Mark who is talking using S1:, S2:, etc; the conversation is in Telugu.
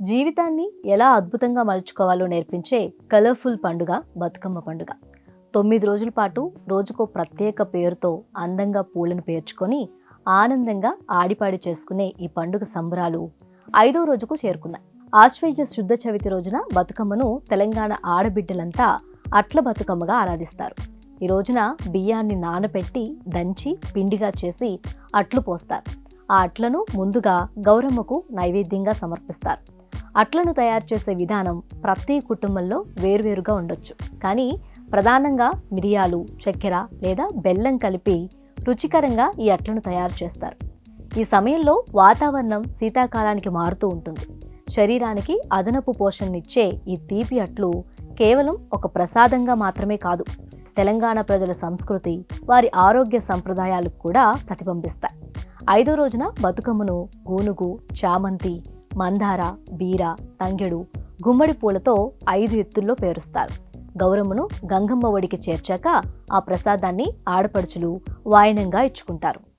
S1: జీవితాన్ని ఎలా అద్భుతంగా మలుచుకోవాలో నేర్పించే కలర్ఫుల్ పండుగ బతుకమ్మ పండుగ. 9 రోజుల పాటు రోజుకో ప్రత్యేక పేరుతో అందంగా పూలను పేర్చుకొని ఆనందంగా ఆడిపాడి చేసుకునే ఈ పండుగ సంబరాలు 5వ రోజుకు చేరుకున్నాయి. ఆశ్వయుజ శుద్ధ చవితి రోజున బతుకమ్మను తెలంగాణ ఆడబిడ్డలంతా అట్ల బతుకమ్మగా ఆరాధిస్తారు. ఈ రోజున బియ్యాన్ని నానబెట్టి దంచి పిండిగా చేసి అట్లు పోస్తారు. ఆ అట్లను ముందుగా గౌరమ్మకు నైవేద్యంగా సమర్పిస్తారు. అట్లను తయారు చేసే విధానం ప్రతి కుటుంబంలో వేరువేరుగా ఉండొచ్చు, కానీ ప్రధానంగా మిరియాలు, చక్కెర లేదా బెల్లం కలిపి రుచికరంగా ఈ అట్లను తయారు చేస్తారు. ఈ సమయంలో వాతావరణం శీతాకాలానికి మారుతూ ఉంటుంది. శరీరానికి అదనపు పోషణనిచ్చే ఈ తీపి అట్లు కేవలం ఒక ప్రసాదంగా మాత్రమే కాదు, తెలంగాణ ప్రజల సంస్కృతి, వారి ఆరోగ్య సంప్రదాయాలకు కూడా ప్రతిబింబిస్తాయి. 5వ రోజున బతుకమ్మను గూనుగు, చామంతి, మందార, బీర, తంగెడు, గుమ్మడి పూలతో 5 ఎత్తుల్లో పేరుస్తారు. గౌరమ్మను గంగమ్మ ఒడికి చేర్చాక ఆ ప్రసాదాన్ని ఆడపడుచులు వాయనంగా ఇచ్చుకుంటారు.